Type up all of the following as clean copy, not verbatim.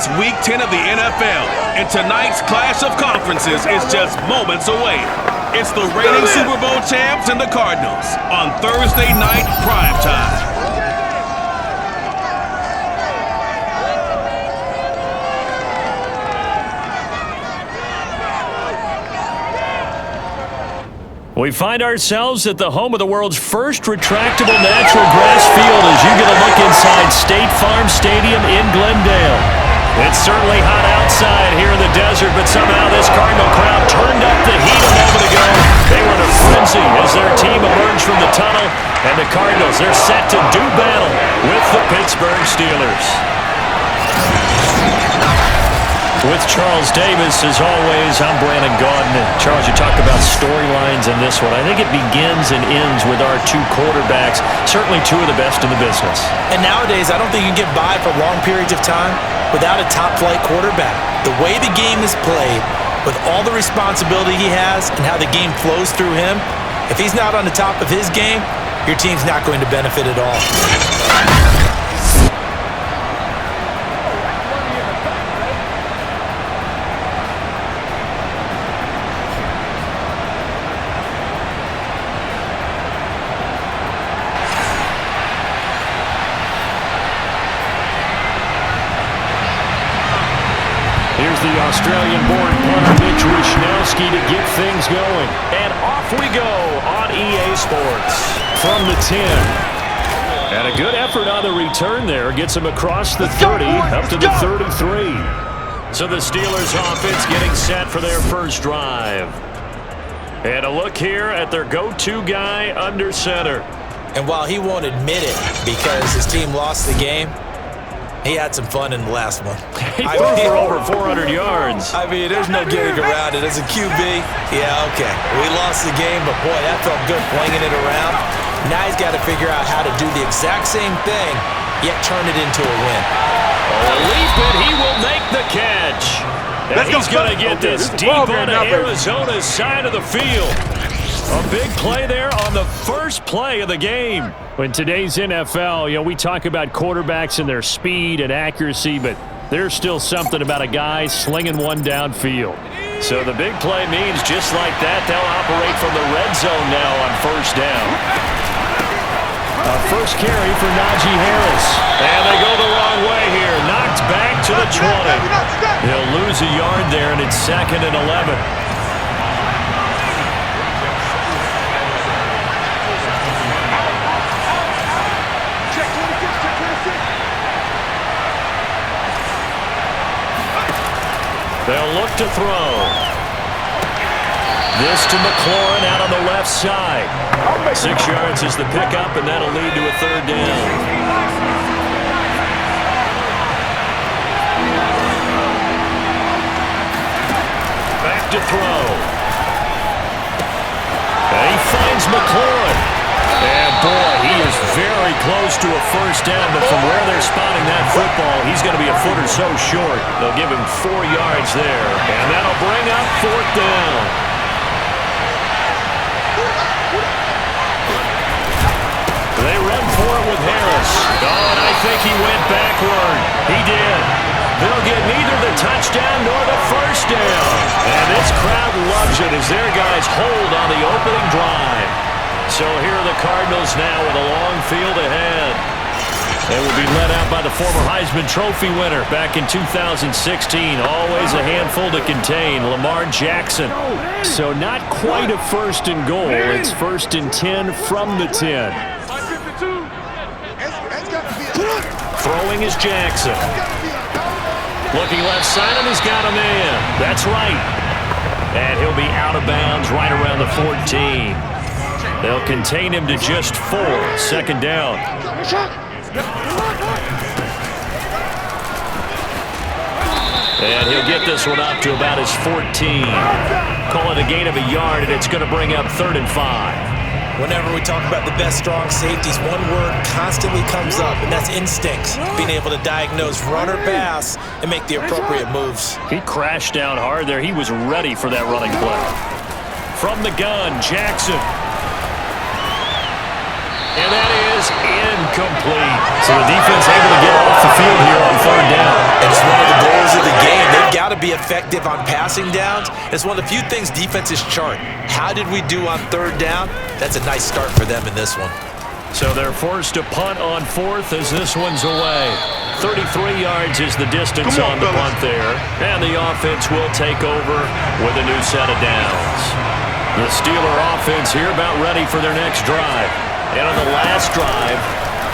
It's Week 10 of the NFL, and tonight's clash of conferences is just moments away. It's the reigning Super Bowl champs and the Cardinals on Thursday night primetime. We find ourselves at the home of the world's first retractable natural grass field as you get a look inside State Farm Stadium in Glendale. It's certainly hot outside here in the desert, but somehow this Cardinal crowd turned up the heat a moment ago. They were in a frenzy as their team emerged from the tunnel, and the Cardinals, they're set to do battle with the Pittsburgh Steelers. With Charles Davis, as always, I'm Brandon Gaudin. Charles, you talk about storylines in this one. I think it begins and ends with our two quarterbacks, certainly two of the best in the business. And nowadays, I don't think you can get by for long periods of time without a top-flight quarterback. The way the game is played, with all the responsibility he has and how the game flows through him, if he's not on the top of his game, your team's not going to benefit at all. Here's the Australian-born punter Mitch Wishnowsky to get things going. And off we go on EA Sports from the 10. And a good effort on the return there. Gets him across the 30, up to the 33. So the Steelers offense getting set for their first drive. And a look here at their go-to guy under center. And while he won't admit it because his team lost the game, he had some fun in the last one. He threw for over 400 yards. I mean, there's no getting around it. As a QB, yeah, okay. We lost the game, but boy, that felt good flinging it around. Now he's got to figure out how to do the exact same thing, yet turn it into a win. A leap, and he will make the catch. And he's going to get this deep onto Arizona's side of the field. A big play there on the first play of the game. In today's NFL, we talk about quarterbacks and their speed and accuracy, but there's still something about a guy slinging one downfield. So the big play means just like that, they'll operate from the red zone now on first down. A first carry for Najee Harris. And they go the wrong way here. Knocked back to the 20. He'll lose a yard there, and it's 2nd and 11. They'll look to throw. This to McLaurin out on the left side. 6 yards is the pickup, and that'll lead to a 3rd down. Back to throw. And he finds McLaurin. And boy, he is very close to a first down, but from where they're spotting that football, he's going to be a foot or so short. They'll give him 4 yards there, and that'll bring up 4th down. They run for it with Harris. Oh, and I think he went backward. He did. They'll get neither the touchdown nor the first down. And this crowd loves it as their guys hold on the opening drive. So here are the Cardinals now with a long field ahead. They will be led out by the former Heisman Trophy winner back in 2016. Always a handful to contain, Lamar Jackson. So not quite a 1st and goal. It's 1st and 10 from the 10. Throwing is Jackson. Looking left side, and he's got a man. That's right. And he'll be out of bounds right around the 14. They'll contain him to just 4. 2nd down. And he'll get this one up to about his 14. Call it a gain of a yard, and it's going to bring up 3rd and 5. Whenever we talk about the best strong safeties, one word constantly comes up, and that's instincts. Being able to diagnose run or pass and make the appropriate moves. He crashed down hard there. He was ready for that running play. From the gun, Jackson. And that is incomplete. So the defense able to get off the field here on 3rd down. It's one of the goals to be effective on passing downs. It's one of the few things defenses chart. How did we do on third down? That's a nice start for them in this one. So they're forced to punt on fourth as this one's away. 33 yards is the distance on the punt there. And the offense will take over with a new set of downs. The Steeler offense here about ready for their next drive. And on the last drive,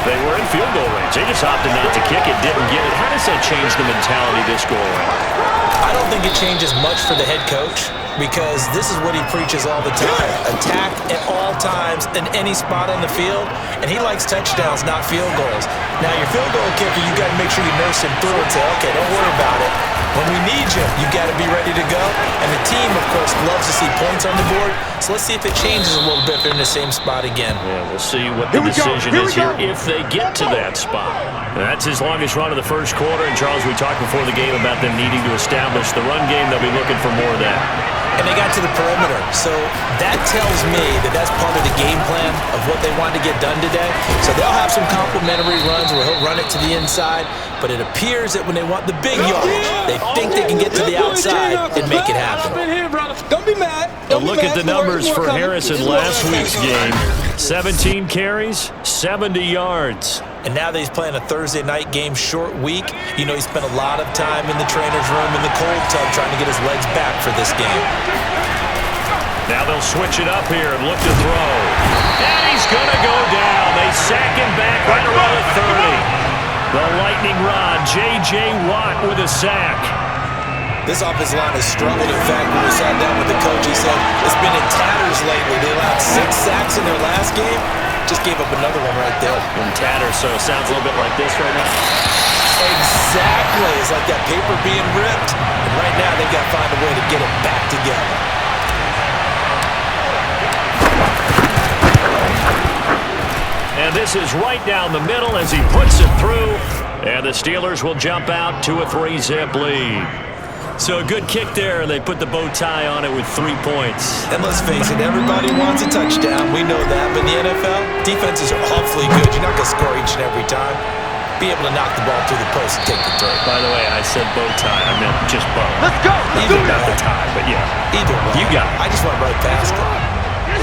they were in field goal range. They just opted not to kick it, didn't get it. How does that change the mentality this go around? I don't think it changes much for the head coach because this is what he preaches all the time. Attack at all times in any spot on the field, and he likes touchdowns, not field goals. Now, your field goal kicker, you got to make sure you nurse him through and say, okay, don't worry about it. When we need you, you got to be ready to go. And the team, of course, loves to see points on the board. So let's see if it changes a little bit if they're in the same spot again. Yeah, we'll see what the decision is here if they get to that spot. And that's his longest run of the first quarter. And, Charles, we talked before the game about them needing to establish the run game. They'll be looking for more of that. And they got to the perimeter. So that tells me that that's part of the game plan of what they want to get done today. So they'll have some complimentary runs where he'll run it to the inside. But it appears that when they want the big yardage, they think they can get to the outside and make it happen. Don't be mad. A look at the numbers for Harrison last week's game. 17 carries, 70 yards. And now that he's playing a Thursday night game, short week, you know he spent a lot of time in the trainer's room in the cold tub trying to get his legs back for this game. Now they'll switch it up here and look to throw. And he's going to go down. They sack him back right around the 30. The lightning rod, J.J. Watt with a sack. This offensive line has struggled. In fact, when we sat down with the coach, he said it's been in tatters lately. They allowed 6 sacks in their last game. Just gave up another one right there. In tatters, so it sounds a little bit like this right now. Exactly. It's like that paper being ripped. And right now, they've got to find a way to get it back together. And this is right down the middle as he puts it through. And the Steelers will jump out to a 3-zip lead. So a good kick there, and they put the bow tie on it with 3 points. And let's face it, everybody wants a touchdown. We know that. But in the NFL, defenses are awfully good. You're not going to score each and every time. Be able to knock the ball through the post and take the throw. By the way, I said bow tie. I meant just bow. Let's go. Either not the tie, but yeah. Either way. You got it. I just went right past it.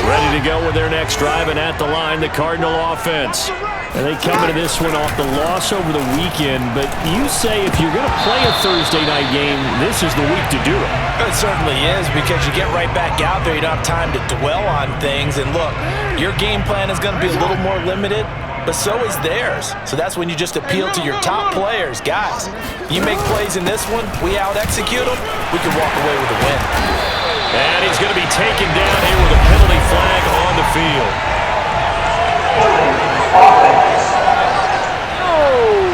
Ready to go with their next drive, and at the line, the Cardinal offense. And they come into this one off the loss over the weekend, but you say if you're going to play a Thursday night game, this is the week to do it. It certainly is, because you get right back out there. You don't have time to dwell on things. And look, your game plan is going to be a little more limited, but so is theirs. So that's when you just appeal to your top players. Guys, you make plays in this one, we out-execute them, we can walk away with a win. And he's going to be taken down here with a penalty flag on the field.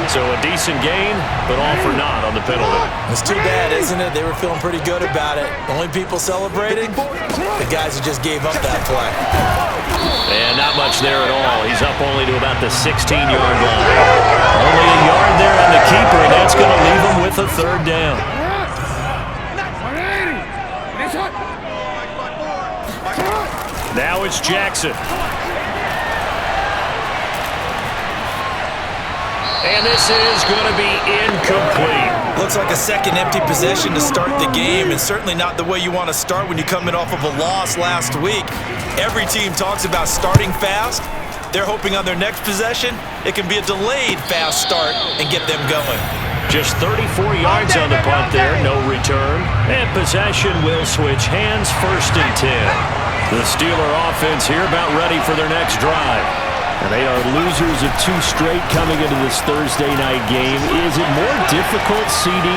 So a decent gain, but all for naught on the penalty. It's too bad, isn't it? They were feeling pretty good about it. The only people celebrating, the guys who just gave up that play. And not much there at all. He's up only to about the 16-yard line. Only a yard there on the keeper, and that's going to leave him with a 3rd down. Now it's Jackson. And this is going to be incomplete. Looks like a second empty possession to start the game, and certainly not the way you want to start when you're coming off of a loss last week. Every team talks about starting fast. They're hoping on their next possession, it can be a delayed fast start and get them going. Just 34 yards on the punt there, no return. And possession will switch hands, 1st and 10. The Steeler offense here about ready for their next drive. And they are losers of 2 straight coming into this Thursday night game. Is it more difficult, CD,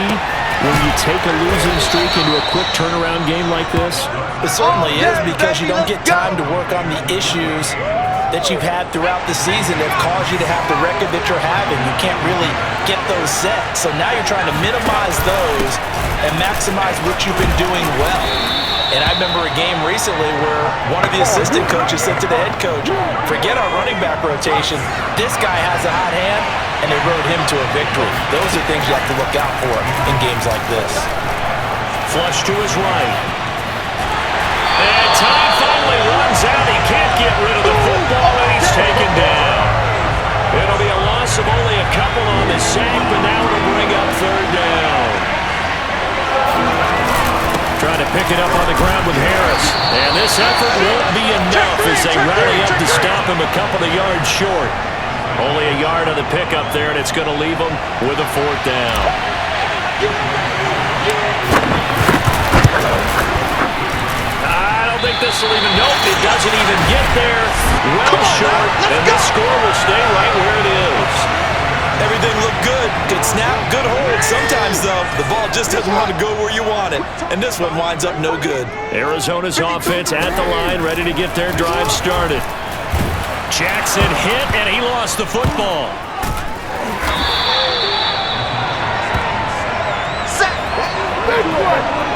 when you take a losing streak into a quick turnaround game like this? It certainly is, because you don't get time to work on the issues that you've had throughout the season that caused you to have the record that you're having. You can't really get those set. So now you're trying to minimize those and maximize what you've been doing well. And I remember a game recently where one of the assistant coaches said to the head coach, forget our running back rotation. This guy has a hot hand, and they rode him to a victory. Those are things you have to look out for in games like this. Flush to his right. And time finally runs out. He can't get rid of the football, and he's taken down. It'll be a loss of only a couple on the sack, but now it'll bring up 3rd down. pick it up on the ground with Harris. And this effort won't be enough as they rally up to stop him a couple of yards short. Only a yard on the pickup there, and it's going to leave them with a 4th down. I don't think this will even, nope, it doesn't even get there. Well short, and this score will stay right where it is. Everything looked good. Good snap, good hold. Sometimes, though, the ball just doesn't want to go where you want it. And this one winds up no good. Arizona's offense at the line, ready to get their drive started. Jackson hit, and he lost the football.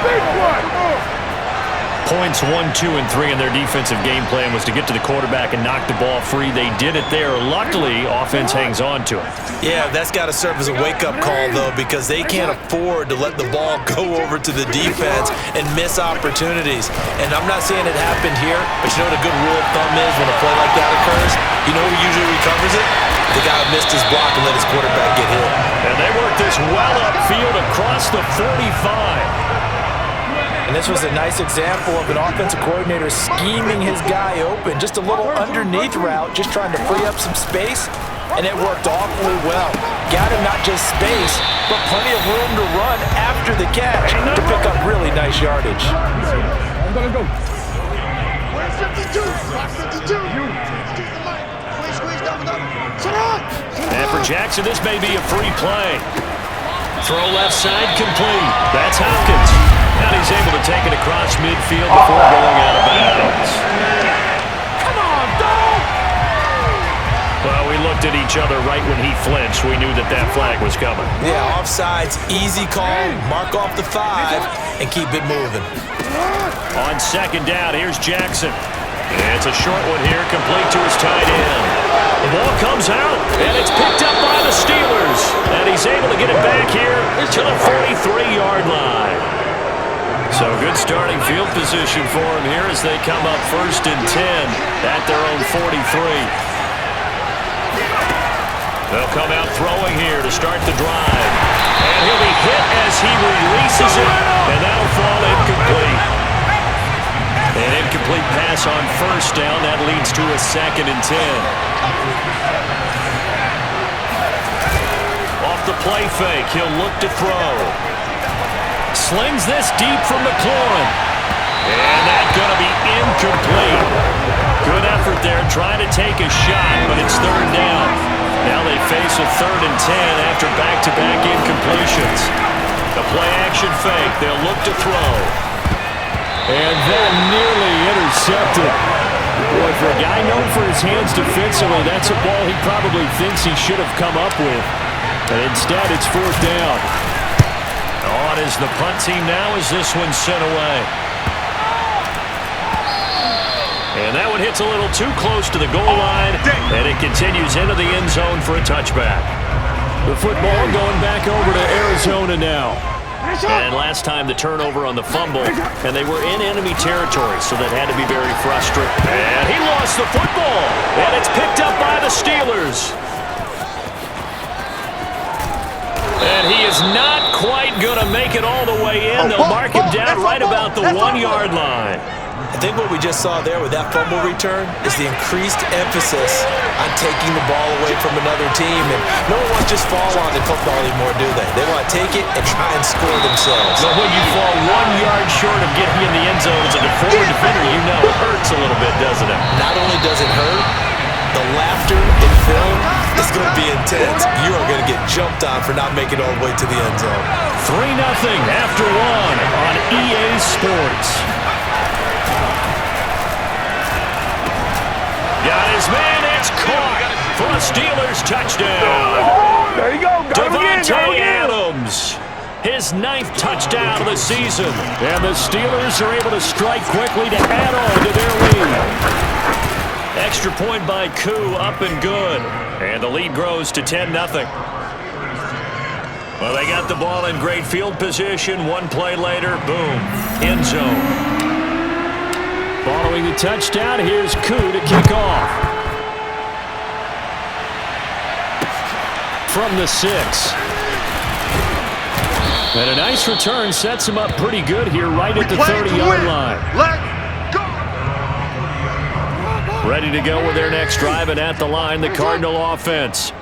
Big one. Points 1, 2, and 3 in their defensive game plan was to get to the quarterback and knock the ball free. They did it there. Luckily, offense hangs on to it. Yeah, that's got to serve as a wake-up call, though, because they can't afford to let the ball go over to the defense and miss opportunities. And I'm not saying it happened here, but you know what a good rule of thumb is when a play like that occurs? You know who usually recovers it? The guy who missed his block and let his quarterback get hit. And they work this well upfield across the 45. And this was a nice example of an offensive coordinator scheming his guy open. Just a little underneath route, just trying to free up some space, and it worked awfully well. Got him not just space, but plenty of room to run after the catch to pick up really nice yardage. I'm gonna go. 52. Squeeze, double. And for Jackson, this may be a free play. Throw left side complete. That's Hopkins. And he's able to take it across midfield before going out of bounds. Come on, dog! Well, we looked at each other right when he flinched. We knew that that flag was coming. Yeah, offsides, easy call, mark off the 5, and keep it moving. On 2nd down, here's Jackson. It's a short one here, complete to his tight end. The ball comes out, and it's picked up by the Steelers. And he's able to get it back here to the 43-yard line. So good starting field position for him here as they come up 1st and 10 at their own 43. They'll come out throwing here to start the drive. And he'll be hit as he releases it, and that'll fall incomplete. An incomplete pass on 1st down. That leads to a 2nd and 10. Off the play fake, he'll look to throw. Slings this deep from McLaurin. And that's going to be incomplete. Good effort there, trying to take a shot, but it's 3rd down. Now they face a 3rd and 10 after back-to-back incompletions. The play-action fake, they'll look to throw. And that nearly intercepted. Boy, for a guy known for his hands defensively, that's a ball he probably thinks he should have come up with. And instead, it's 4th down. On is the punt team now as this one's sent away. And that one hits a little too close to the goal line, and it continues into the end zone for a touchback. The football going back over to Arizona now. And last time the turnover on the fumble, and they were in enemy territory, so that had to be very frustrating. And he lost the football, and it's picked up by the Steelers. And he is not quite going to make it all the way in. They'll mark him down right about the 1-yard line. I think what we just saw there with that fumble return is the increased emphasis on taking the ball away from another team. And no one wants to just fall on in football anymore, do they? They want to take it and try and score themselves. But when you fall 1 yard short of getting in the end zone as a forward defender, you know it hurts a little bit, doesn't it? Not only does it hurt, the laughter in film is going to be intense. You are going to get jumped on for not making it all the way to the end zone. 3-0 after 1 on EA Sports. Got his man, it's caught for a Steelers touchdown. There you go. Devontae Adams, his 9th touchdown of the season. And the Steelers are able to strike quickly to add on to their lead. Extra point by Koo, up and good. And the lead grows to 10-0. Well, they got the ball in great field position. One play later, boom, end zone. Following the touchdown, here's Koo to kick off. From the 6. And a nice return sets him up pretty good here right at the 30-yard line. Let's go. Ready to go with their next drive, and at the line, the Cardinal offense.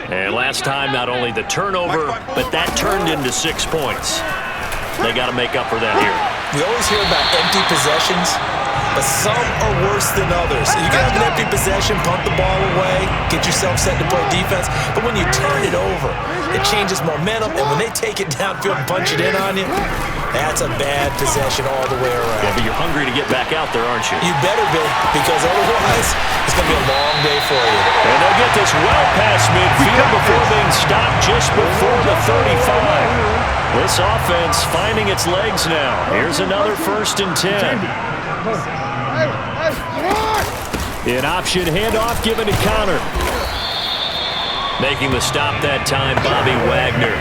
And last time, not only the turnover, but that turned into 6 points. They got to make up for that here. We always hear about empty possessions, but some are worse than others. You can have an empty possession, punt the ball away, get yourself set to play defense, but when you turn it over, it changes momentum, and when they take it downfield and punch it in on you, that's a bad possession all the way around. Yeah, but you're hungry to get back out there, aren't you? You better be, because otherwise, it's going to be a long day for you. And they'll get this well past midfield before being stopped just before the 35. This offense finding its legs now. Here's another 1st and 10. An option handoff given to Connor. Making the stop that time, Bobby Wagner.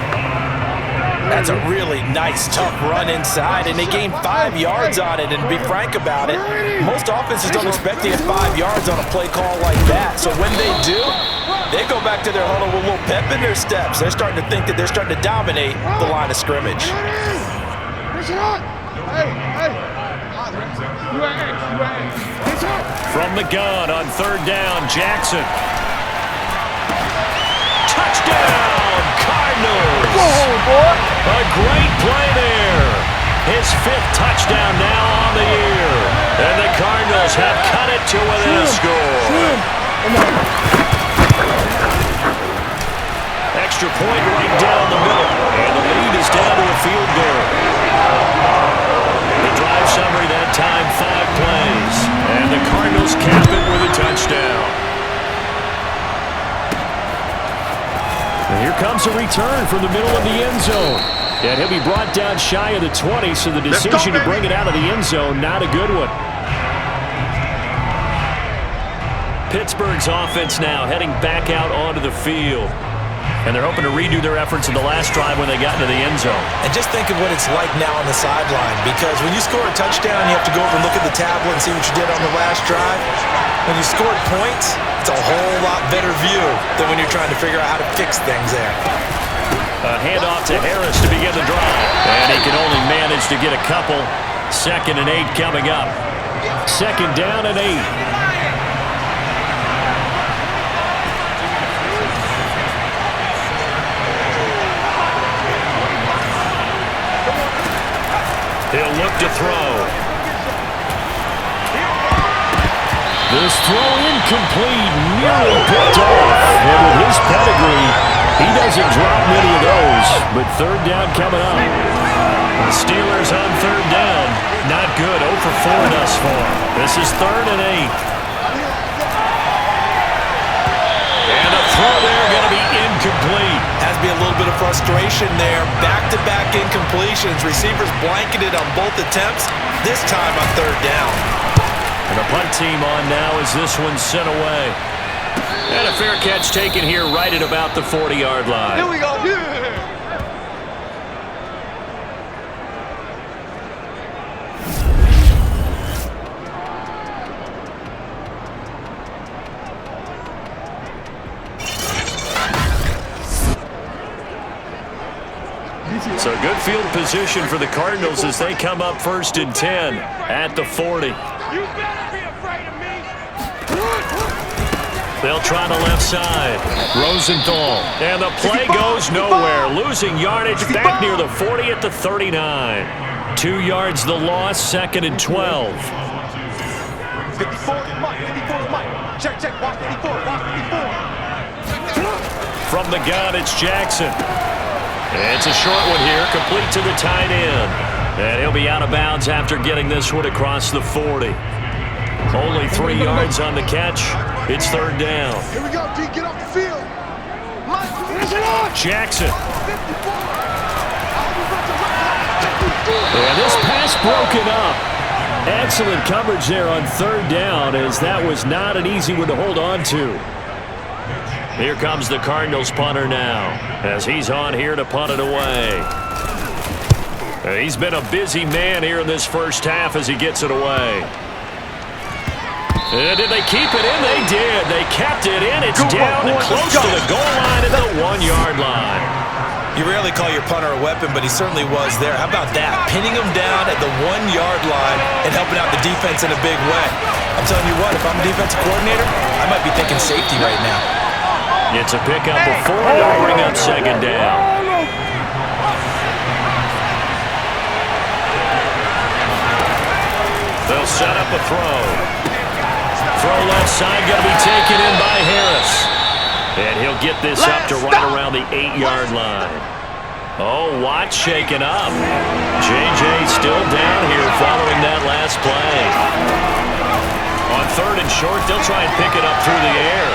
That's a really nice, tough run inside, and they gained 5 yards on it. And to be frank about it, most offenses don't expect to get 5 yards on a play call like that. So when they do, they go back to their huddle with a little pep in their steps. They're starting to think that they're starting to dominate the line of scrimmage. From the gun on 3rd down, Jackson. Touchdown, Cardinals! A great play there. His 5th touchdown now on the year. And the Cardinals have cut it to within a score. Extra point right down the middle. And the lead is down to a field goal. The drive summary that time, 5 plays. And the Cardinals cap it with a touchdown. And here comes a return from the middle of the end zone. And he'll be brought down shy of the 20, so the decision to bring it out of the end zone, not a good one. Pittsburgh's offense now heading back out onto the field. And they're hoping to redo their efforts in the last drive when they got into the end zone. And just think of what it's like now on the sideline, because when you score a touchdown, you have to go over and look at the tablet and see what you did on the last drive. When you scored points, it's a whole lot better view than when you're trying to figure out how to fix things there. A handoff to Harris to begin the drive. And he can only manage to get a couple. 2nd and 8 coming up. 2nd down and 8. He'll look to throw. This throw incomplete, nearly picked off. And with his pedigree, he doesn't drop many of those. But 3rd down coming up. The Steelers on 3rd down. Not good, 0 for 4 thus far. This is 3rd and 8. And a throw there going to be incomplete. Has to be a little bit of frustration there. Back-to-back incompletions. Receivers blanketed on both attempts, this time on 3rd down. And the punt team on now as this one's sent away. And a fair catch taken here right at about the 40-yard line. Here we go. So good field position for the Cardinals as they come up 1st and 10 at the 40. You better be afraid of me. They'll try the left side. Rosenthal. And the play goes nowhere. Losing yardage back near the 40 at the 39. 2 yards the loss, 2nd and 12. 54 is Mike. 54 is Mike. Check. Watch 54. Watch 54. From the gun, it's Jackson. It's a short one here, complete to the tight end. And he'll be out of bounds after getting this one across the 40. Only 3 yards on the catch. It's 3rd down. Here we go, D. Get off the field. Jackson. And this pass broken up. Excellent coverage there on 3rd down, as that was not an easy one to hold on to. Here comes the Cardinals punter now, as he's on here to punt it away. He's been a busy man here in this first half as he gets it away. And did they keep it in? They did. They kept it in. It's down and close to the goal line at the 1-yard line. You rarely call your punter a weapon, but he certainly was there. How about that? Pinning him down at the 1-yard line and helping out the defense in a big way. I'm telling you what, if I'm a defensive coordinator, I might be thinking safety right now. It's a pickup before they'll bring up second down. They'll set up a throw. Throw left side, going to be taken in by Harris. And he'll get this up to right around the 8-yard line. Oh, Watt shaken up. JJ still down here following that last play. On 3rd and short, they'll try and pick it up through the air.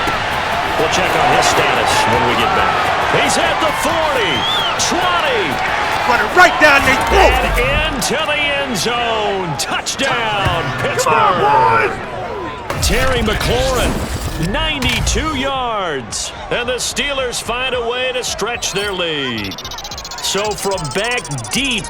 We'll check on his status when we get back. He's at the 40, 20. Run it right down there. And into the end zone. Touchdown, Pittsburgh. Terry McLaurin, 92 yards. And the Steelers find a way to stretch their lead. So from back deep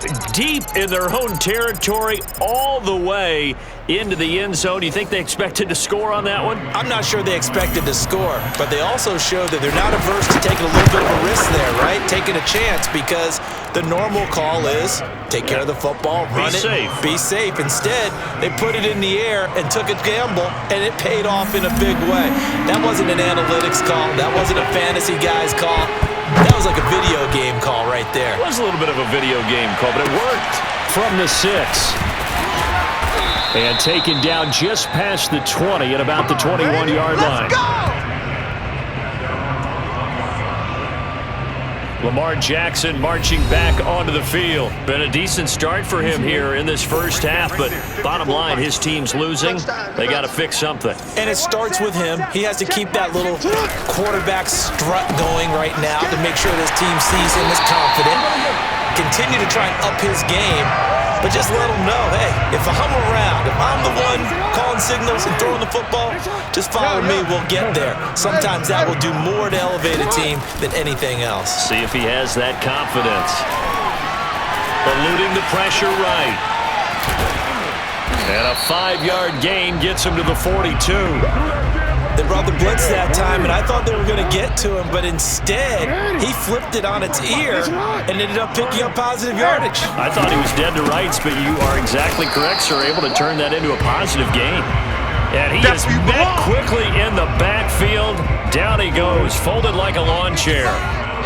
in their own territory all the way into the end zone, you think they expected to score on that one? I'm not sure they expected to score, but they also showed that they're not averse to taking a little bit of a risk there, right? Taking a chance, because the normal call is take care of the football, run it, be safe. Instead, they put it in the air and took a gamble, and it paid off in a big way. That wasn't an analytics call. That wasn't a fantasy guy's call. That was like a video game call right there. It was a little bit of a video game call, but it worked. From the 6. And taken down just past the 20 at about the 21-yard line. Lamar Jackson marching back onto the field. Been a decent start for him here in this first half, but bottom line, his team's losing. They got to fix something. And it starts with him. He has to keep that little quarterback strut going right now to make sure this team sees him as confident. Continue to try and up his game, but just let him know, hey, if I'm around, if I'm the one calling signals and throwing the football, just follow me, we'll get there. Sometimes that will do more to elevate a team than anything else. See if he has that confidence. Eluding the pressure right. And a 5-yard gain gets him to the 42. They brought the blitz that time, and I thought they were going to get to him, but instead, he flipped it on its ear and ended up picking up positive yardage. I thought he was dead to rights, but you are exactly correct, sir. Able to turn that into a positive gain. And he is met quickly in the backfield. Down he goes, folded like a lawn chair.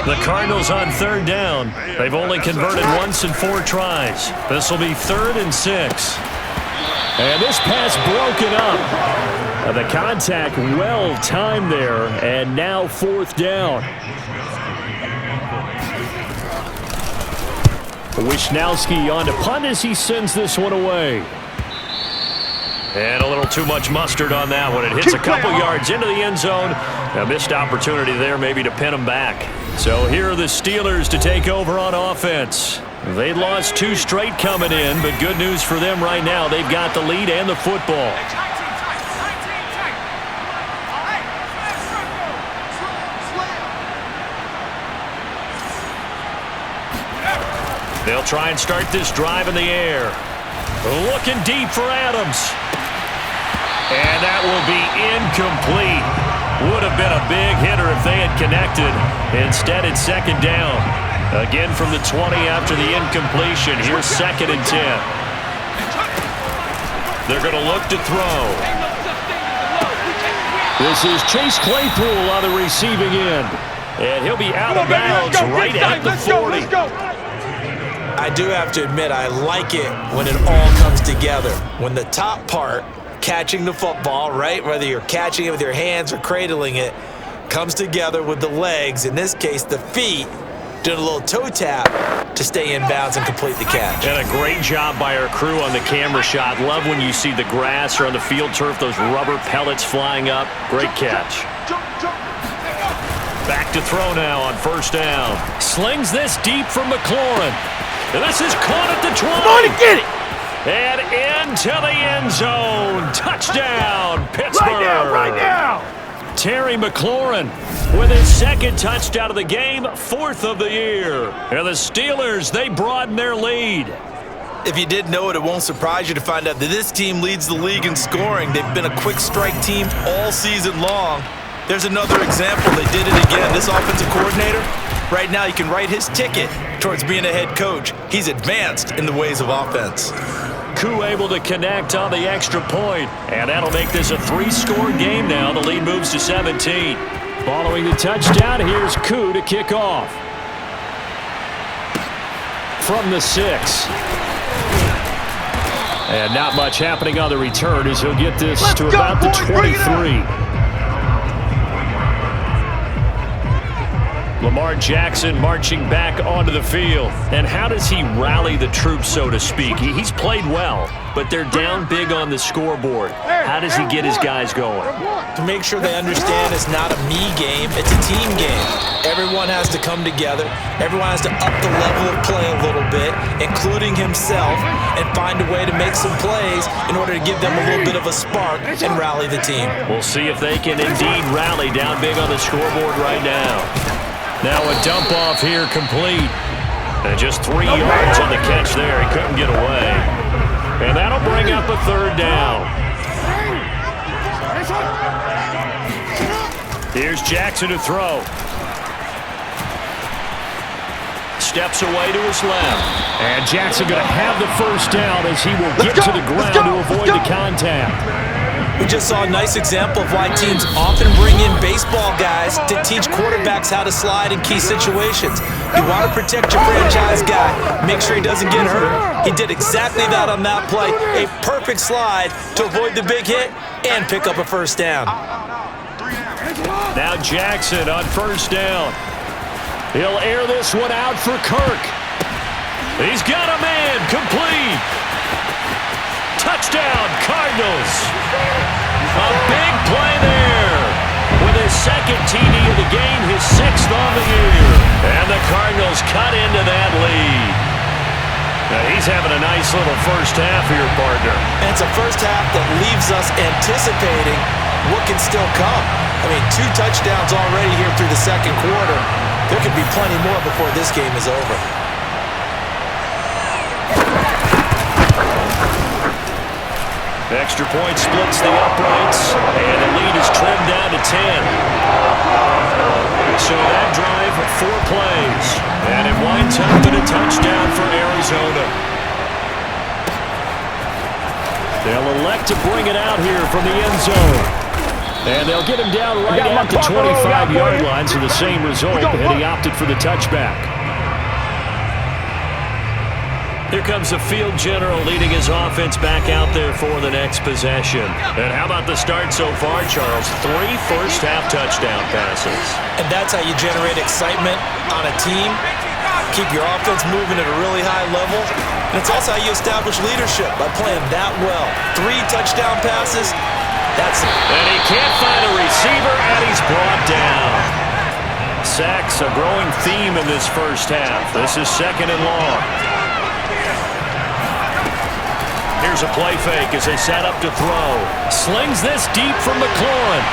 The Cardinals on 3rd down. They've only converted once in 4 tries. This will be 3rd and 6. And this pass broken up. The contact well timed there, and now 4th down. Wisnowski on to punt as he sends this one away. And a little too much mustard on that one. It hits a couple yards into the end zone. A missed opportunity there maybe to pin him back. So here are the Steelers to take over on offense. They lost 2 straight coming in, but good news for them right now. They've got the lead and the football. They'll try and start this drive in the air. Looking deep for Adams. And that will be incomplete. Would have been a big hitter if they had connected. Instead, it's 2nd down. Again from the 20 after the incompletion. Here's 2nd and 10. They're going to look to throw. This is Chase Claypool on the receiving end. And he'll be out of bounds right at the 40. I do have to admit, I like it when it all comes together. When the top part, catching the football, right, whether you're catching it with your hands or cradling it, comes together with the legs, in this case the feet, doing a little toe tap to stay in bounds and complete the catch. And a great job by our crew on the camera shot. Love when you see the grass or on the field turf, those rubber pellets flying up. Great catch. Back to throw now on 1st down. Slings this deep from McLaurin. And this is caught at the 20. Come on and get it. And into the end zone. Touchdown, Pittsburgh. Right now. Terry McLaurin with his 2nd touchdown of the game, 4th of the year. And the Steelers, they broaden their lead. If you didn't know it, it won't surprise you to find out that this team leads the league in scoring. They've been a quick strike team all season long. There's another example. They did it again. This offensive coordinator Right now, you can write his ticket towards being a head coach. He's advanced in the ways of offense. Koo able to connect on the extra point, and that'll make this a 3-score game now. The lead moves to 17. Following the touchdown, here's Koo to kick off. From the 6. And not much happening on the return as he'll get this to about the 23. Lamar Jackson marching back onto the field. And how does he rally the troops, so to speak? He's played well, but they're down big on the scoreboard. How does he get his guys going? To make sure they understand it's not a me game, it's a team game. Everyone has to come together. Everyone has to up the level of play a little bit, including himself, and find a way to make some plays in order to give them a little bit of a spark and rally the team. We'll see if they can indeed rally down big on the scoreboard right now. Now a dump off here complete. And just 3 yards on the catch there. He couldn't get away. And that'll bring up a 3rd down. Here's Jackson to throw. Steps away to his left. And Jackson going to have the 1st down as he will get to the ground to avoid the contact. We just saw a nice example of why teams often bring in baseball guys to teach quarterbacks how to slide in key situations. You want to protect your franchise guy, make sure he doesn't get hurt. He did exactly that on that play. A perfect slide to avoid the big hit and pick up a 1st down. Now Jackson on 1st down. He'll air this one out for Kirk. He's got a man, complete. Touchdown, Cardinals. A big play there. With his 2nd TD of the game, his 6th on the year. And the Cardinals cut into that lead. Now he's having a nice little 1st half here, partner. And it's a 1st half that leaves us anticipating what can still come. I mean, 2 touchdowns already here through the 2nd quarter. There could be plenty more before this game is over. Extra point splits the uprights, and the lead is trimmed down to 10. So that drive, 4 plays, and it winds up in a touchdown for Arizona. They'll elect to bring it out here from the end zone. And they'll get him down right at the 25-yard line, so the same result, and he opted for the touchback. Here comes the field general leading his offense back out there for the next possession. And how about the start so far, Charles? 3 first-half touchdown passes. And that's how you generate excitement on a team. Keep your offense moving at a really high level. And it's also how you establish leadership, by playing that well. 3 touchdown passes, that's it. And he can't find a receiver, and he's brought down. Sacks, a growing theme in this first half. This is 2nd and long. Here's a play fake as they set up to throw. Slings this deep from McLaurin.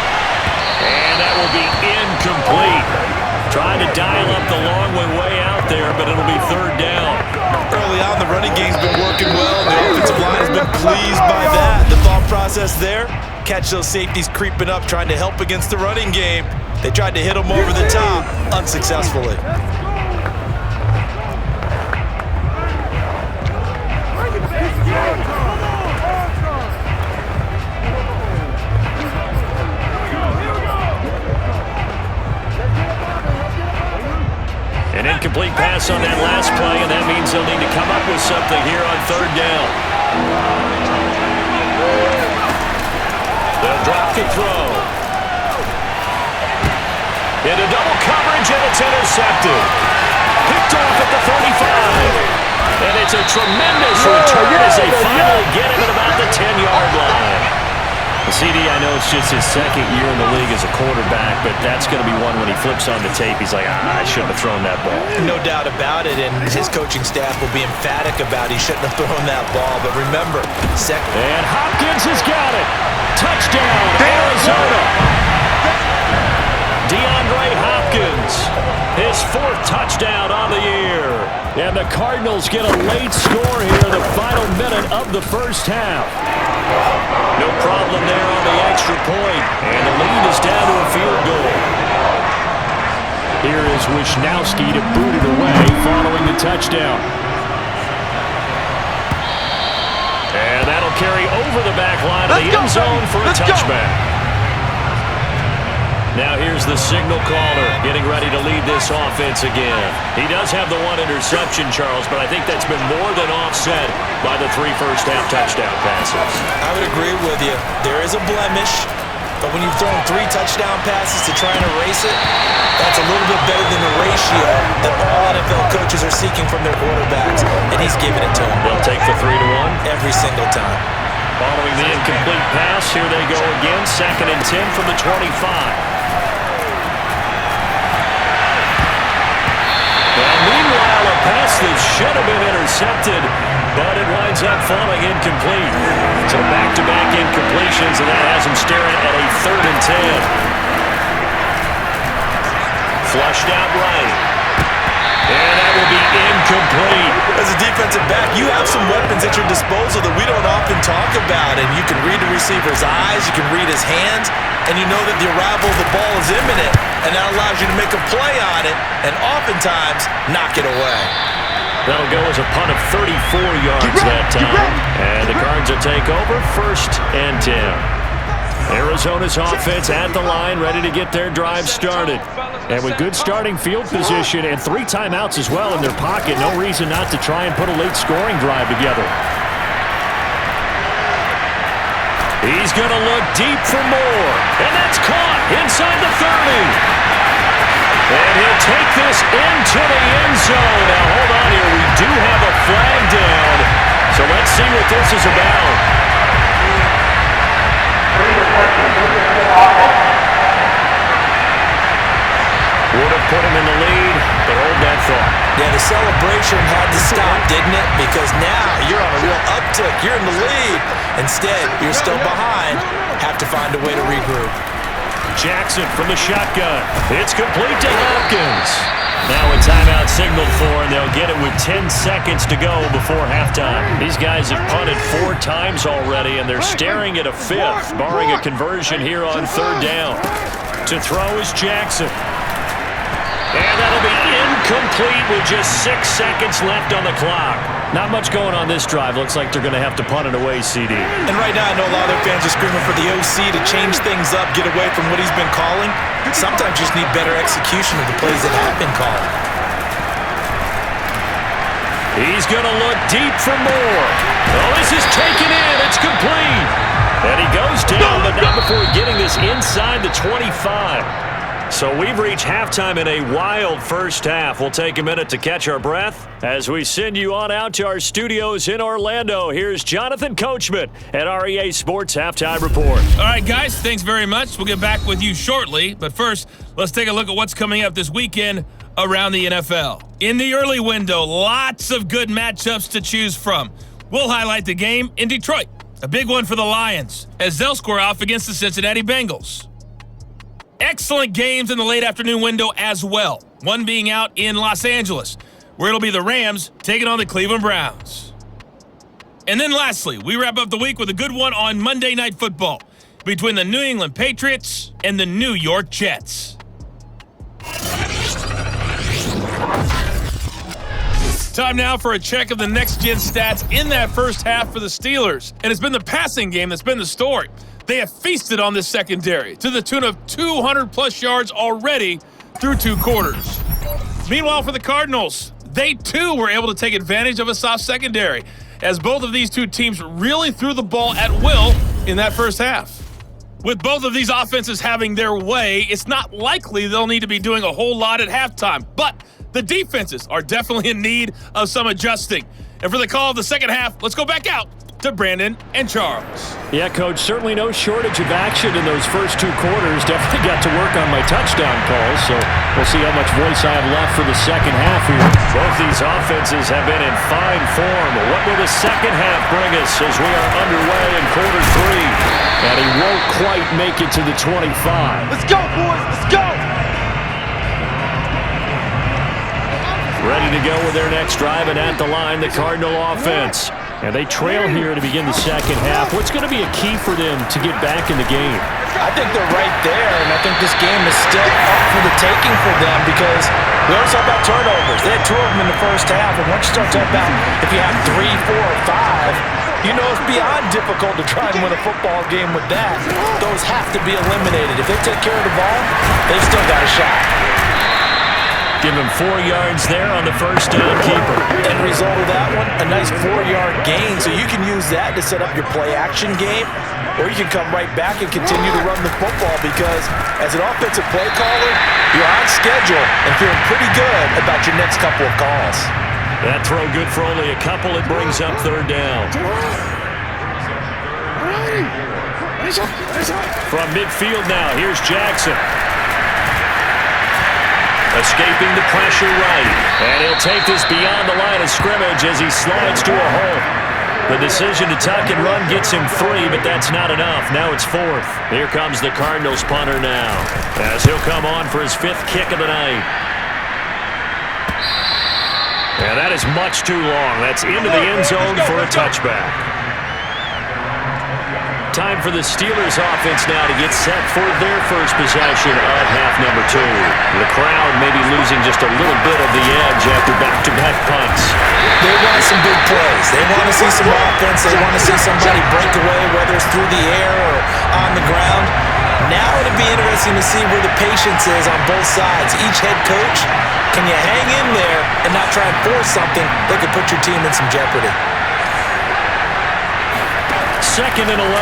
And that will be incomplete. Trying to dial up the long way out there, but it'll be 3rd down. Early on, the running game's been working well. The offensive line has been pleased by that. The thought process there, catch those safeties creeping up, trying to help against the running game. They tried to hit them over the top, unsuccessfully. An incomplete pass on that last play, and that means they'll need to come up with something here on 3rd down. They'll drop the throw. Into double coverage, and it's intercepted. Picked off at the 35. And it's a tremendous return as they finally get him at about the 10-yard line. CD, I know it's just his 2nd year in the league as a quarterback, but that's going to be one when he flips on the tape, he's like, I shouldn't have thrown that ball. No doubt about it, and his coaching staff will be emphatic about he shouldn't have thrown that ball. But remember, 2nd. And Hopkins has got it. Touchdown, Arizona. DeAndre Hopkins, his 4th touchdown on the year. And the Cardinals get a late score here in the final minute of the first half. No problem there on the extra point, and the lead is down to a field goal. Here is Wishnowski to boot it away following the touchdown. And that'll carry over the back line of the end zone for a touchback. Now here's the signal caller getting ready to lead this offense again. He does have the one interception, Charles, but I think that's been more than offset by the 3 first-half touchdown passes. I would agree with you. There is a blemish, but when you've thrown 3 touchdown passes to try and erase it, that's a little bit better than the ratio that all NFL coaches are seeking from their quarterbacks, and he's giving it to them. They'll take the 3-1 every single time. Following the incomplete pass, here they go again, 2nd and 10 from the 25. Meanwhile, a pass that should have been intercepted, but it winds up falling incomplete. So back-to-back incompletions, and that has him staring at a 3rd and 10. Flushed out right. And that will be incomplete. As a defensive back, you have some weapons at your disposal that we don't often talk about, and you can read the receiver's eyes, you can read his hands, and you know that the arrival of the ball is imminent, and that allows you to make a play on it and oftentimes knock it away. That'll go as a punt of 34 yards that time. And the Cards will take over, 1st and 10. Arizona's offense at the line, ready to get their drive started. And with good starting field position and 3 timeouts as well in their pocket, no reason not to try and put a late scoring drive together. He's going to look deep for more. And that's caught inside the 30. And he'll take this into the end zone. Now, hold on here. We do have a flag down. So let's see what this is about. Would have put him in the lead, but hold that thought. Yeah, the celebration had to stop, didn't it? Because now you're on a real uptick. You're in the lead. Instead, you're still behind. Have to find a way to regroup. Jackson from the shotgun. It's complete to Hopkins. Now a timeout signaled for, and they'll get it with 10 seconds to go before halftime. These guys have punted 4 times already, and they're staring at a 5th, barring a conversion here on 3rd down. To throw is Jackson. And that'll be incomplete with just 6 seconds left on the clock. Not much going on this drive. Looks like they're going to have to punt it away, CD. And right now, I know a lot of their fans are screaming for the OC to change things up, get away from what he's been calling. Sometimes you just need better execution of the plays that have been called. He's going to look deep for more. Oh, this is taken in. It's complete. And he goes down, but not before getting this inside the 25. So we've reached halftime in a wild first half. We'll take a minute to catch our breath as we send you on out to our studios in Orlando. Here's Jonathan Coachman at REA Sports Halftime Report. All right, guys, thanks very much. We'll get back with you shortly. But first, let's take a look at what's coming up this weekend around the NFL. In the early window, lots of good matchups to choose from. We'll highlight the game in Detroit, a big one for the Lions, as they'll square off against the Cincinnati Bengals. Excellent games in the late afternoon window as well, one being out in Los Angeles, where it'll be the Rams taking on the Cleveland Browns. And then lastly, we wrap up the week with a good one on Monday Night Football between the New England Patriots and the New York Jets. Time now for a check of the next-gen stats in that first half for the Steelers. And it's been the passing game that's been the story. They have feasted on this secondary to the tune of 200-plus yards already through 2 quarters. Meanwhile, for the Cardinals, they too were able to take advantage of a soft secondary, as both of these 2 teams really threw the ball at will in that first half. With both of these offenses having their way, it's not likely they'll need to be doing a whole lot at halftime, but the defenses are definitely in need of some adjusting. And for the call of the second half, let's go back out to Brandon and Charles. Yeah, Coach, certainly no shortage of action in those first 2 quarters. Definitely got to work on my touchdown calls, so we'll see how much voice I have left for the second half here. Both these offenses have been in fine form. What will the second half bring us as we are underway in quarter 3? And he won't quite make it to the 25. Let's go, boys. Let's go. Ready to go with their next drive, and at the line, the Cardinal offense. And they trail here to begin the second half. What's going to be a key for them to get back in the game? I think they're right there, and I think this game is still up for the taking for them because we always talk about turnovers. They had 2 of them in the first half, and once you start talking about if you have 3, 4, or 5, you know it's beyond difficult to try and win a football game with that. Those have to be eliminated. If they take care of the ball, they've still got a shot. Give him 4 yards there on the first down keeper. End result of that one, a nice 4-yard gain. So you can use that to set up your play-action game, or you can come right back and continue to run the football because as an offensive play caller, you're on schedule and feeling pretty good about your next couple of calls. That throw good for only a couple. It brings up third down. From midfield now, here's Jackson. Escaping the pressure right. And he'll take this beyond the line of scrimmage as he slides to a hole. The decision to tuck and run gets him 3, but that's not enough. Now it's 4th. Here comes the Cardinals punter now, as he'll come on for his 5th kick of the night. And that is much too long. That's into the end zone for a touchback. Time for the Steelers offense now to get set for their first possession of half number 2. The crowd may be losing just a little bit of the edge after back-to-back punts. They want some big plays. They want to see some offense. They want to see somebody break away, whether it's through the air or on the ground. Now it'll be interesting to see where the patience is on both sides. Each head coach, can you hang in there and not try and force something that could put your team in some jeopardy? 2nd and 11.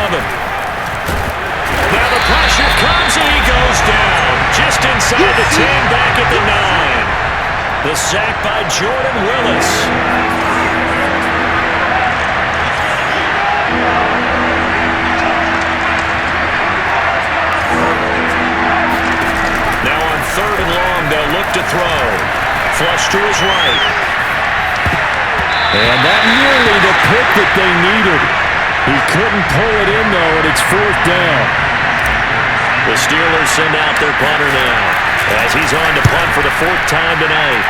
Now the pressure comes and he goes down. Just inside the 10, back at the 9. The sack by Jordan Willis. Now on 3rd and long, they'll look to throw. Flush to his right. And that nearly the pick that they needed. He couldn't pull it in, though, and it's 4th down. The Steelers send out their punter now, as he's on to punt for the 4th time tonight.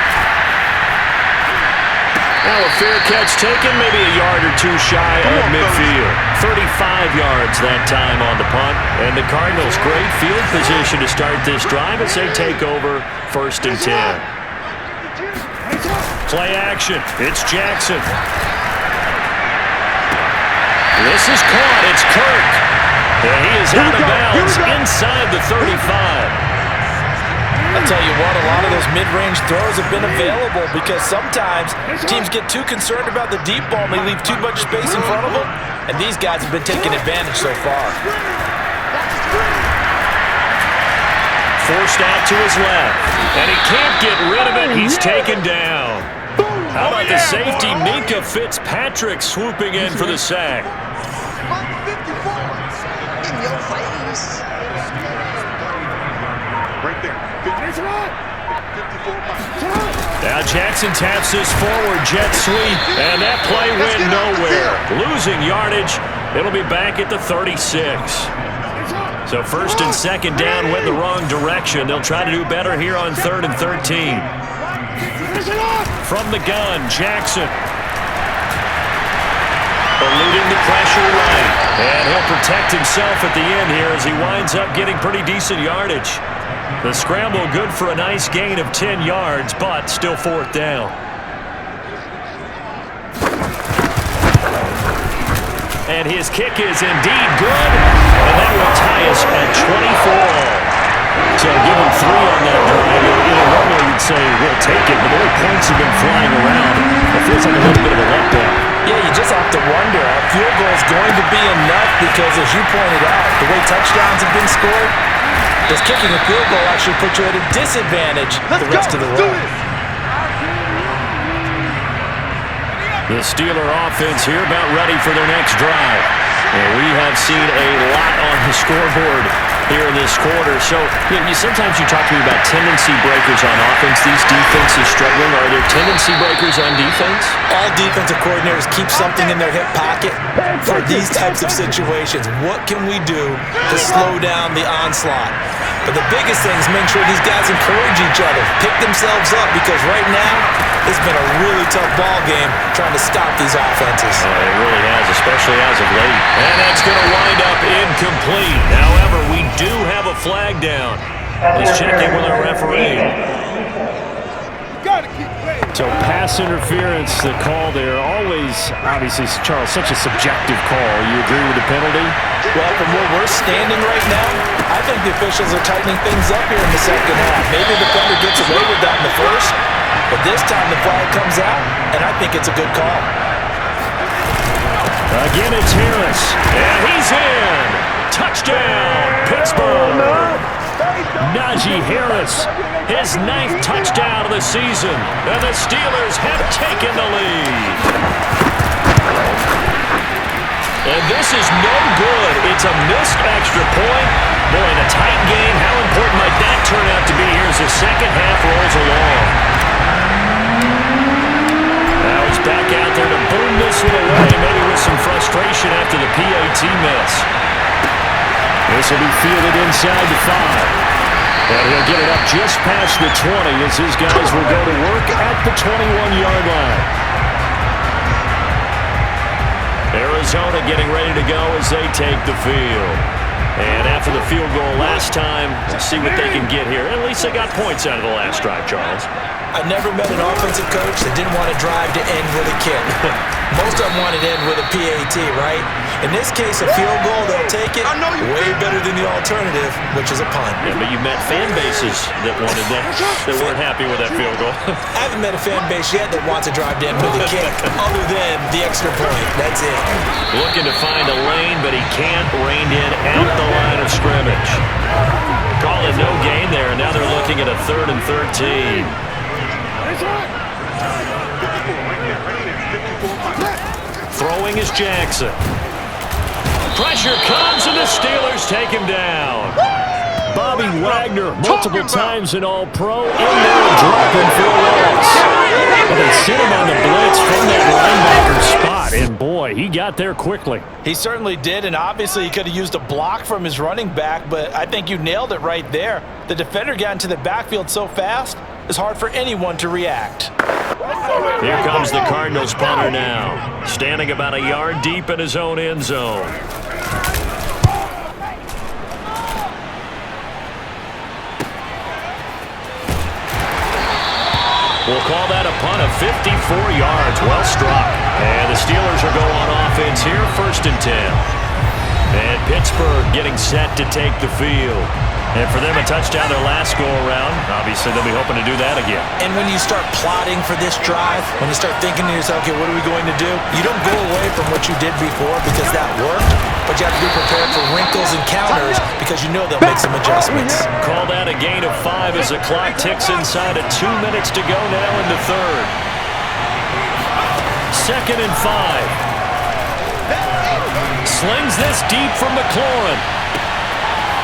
Now a fair catch taken, maybe a yard or 2 shy of midfield. 35 yards that time on the punt, and the Cardinals great field position to start this drive as they take over 1st and 10. Play action, it's Jackson. This is caught. It's Kirk. And he is out of bounds inside the 35. I'll tell you what, a lot of those mid-range throws have been available because sometimes teams get too concerned about the deep ball and they leave too much space in front of them, and these guys have been taking advantage so far. Forced out to his left, and he can't get rid of it. He's taken down. How about the safety, Minka Fitzpatrick, swooping in for the sack. Right there. 54. Now Jackson taps this forward jet sweep, and that play went nowhere. Losing yardage. It'll be back at the 36. So 1st and 2nd down went the wrong direction. They'll try to do better here on 3rd and 13. From the gun, Jackson. Eluding the pressure right. And he'll protect himself at the end here as he winds up getting pretty decent yardage. The scramble good for a nice gain of 10 yards, but still 4th down. And his kick is indeed good. And that will tie us at 24. So give him 3 on that drive. Normally you'd say, we'll take it, but the way points have been flying around, it feels like a little bit of a letdown. Yeah, you just have to wonder. A field goal is going to be enough because, as you pointed out, the way touchdowns have been scored, does kicking a field goal actually put you at a disadvantage the rest of the run? The Steeler offense here about ready for their next drive. And we have seen a lot on the scoreboard here in this quarter. So sometimes you talk to me about tendency breakers on offense. These defenses struggling. Are there tendency breakers on defense? All defensive coordinators keep something in their hip pocket for these types of situations. What can we do to slow down the onslaught? But the biggest thing is make sure these guys encourage each other, pick themselves up, because right now It's been a really tough ball game trying to stop these offenses. It really has, especially as of late. And that's going to wind up incomplete. However, we do have a flag down. Let's check in with our referee. So pass interference, the call there, always, obviously, Charles, such a subjective call. You agree with the penalty? Well, from where we're standing right now, I think the officials are tightening things up here in the second half. Maybe the defender gets away with that in the first, but this time the flag comes out, and I think it's a good call. Again, it's Harris, and he's in. Touchdown, Pittsburgh. Najee Harris, his 9th touchdown of the season, and the Steelers have taken the lead. And this is no good. It's a missed extra point. Boy, in a tight game, how important might that turn out to be here as the second half rolls along? Now he's back out there to boom this one away, maybe with some frustration after the PAT miss. This will be fielded inside the 5. And he'll get it up just past the 20 as his guys will go to work at the 21-yard line. Arizona getting ready to go as they take the field. And after the field goal last time, see what they can get here. At least they got points out of the last drive, Charles. I never met an offensive coach that didn't want to drive to end with a kick. Most of them wanted to end with a PAT, right? In this case, a field goal, they'll take it way better than the alternative, which is a punt. Yeah, but you met fan bases that wanted that, that weren't happy with that field goal. I haven't met a fan base yet that wants to drive to end with a kick, other than the extra point. That's it. Looking to find a lane, but he can't rein in out the line of scrimmage. Call it no gain there. Now they're looking at a 3rd and 13. Throwing is Jackson. Pressure comes, and the Steelers take him down. Bobby Wagner, multiple times an All-Pro, in there dropping for a loss. But they sent him on the blitz from that linebacker spot, and boy, he got there quickly. He certainly did, and obviously he could have used a block from his running back, but I think you nailed it right there. The defender got into the backfield so fast, it's hard for anyone to react. Here comes the Cardinals punter now, standing about a yard deep in his own end zone. We'll call that a punt of 54 yards. Well struck. And the Steelers are going on offense here, 1st and 10. And Pittsburgh getting set to take the field. And for them, a touchdown their last go-around. Obviously, they'll be hoping to do that again. And when you start plotting for this drive, when you start thinking to yourself, okay, what are we going to do? You don't go away from what you did before because that worked, but you have to be prepared for wrinkles and counters because you know they'll make some adjustments. Call that a gain of 5 as the clock ticks inside of 2 minutes to go now in the 3rd. 2nd and 5. Slings this deep from McLaurin.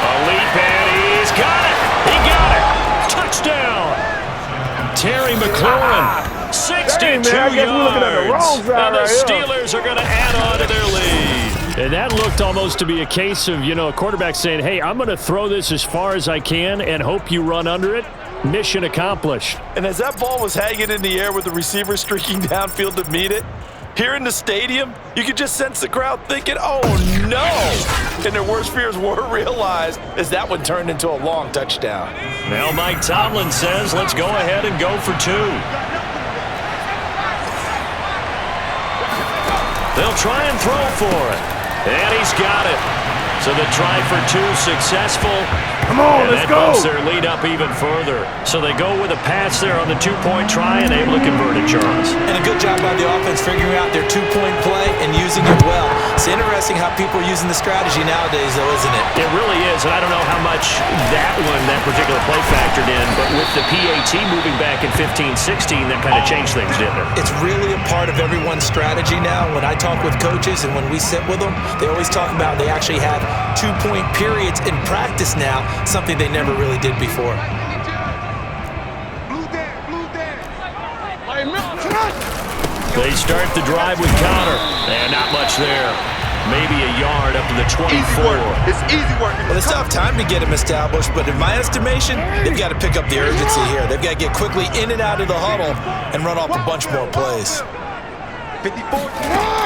A leap, and he's got it. He got it. Touchdown. Terry McLaurin, 62 yards. And the Steelers are going to add on to their lead. And that looked almost to be a case of, a quarterback saying, hey, I'm going to throw this as far as I can and hope you run under it. Mission accomplished. And as that ball was hanging in the air with the receiver streaking downfield to meet it, here in the stadium, you could just sense the crowd thinking, oh, no. And their worst fears were realized as that one turned into a long touchdown. Now Mike Tomlin says, let's go ahead and go for 2. They'll try and throw for it. And he's got it. So the try for 2 successful. Come on, let's go. That bumps their lead up even further. So they go with a pass there on the 2-point try and able to convert it, Charles. And a good job by the offense figuring out their 2-point play and using it well. It's interesting how people are using the strategy nowadays, though, isn't it? It really is, and I don't know how much that particular play factored in, but with the PAT moving back in 15-16, that kind of changed things, didn't it? It's really a part of everyone's strategy now. When I talk with coaches and when we sit with them, they always talk about they actually have 2-point periods in practice now, something they never really did before. They start the drive with Connor, and not much there. maybe a yard up to the 24. Easy work. It's easy work. Well, it's tough time to get him established, but in my estimation, they've got to pick up the urgency here. They've got to get quickly in and out of the huddle and run off a bunch more plays. 54.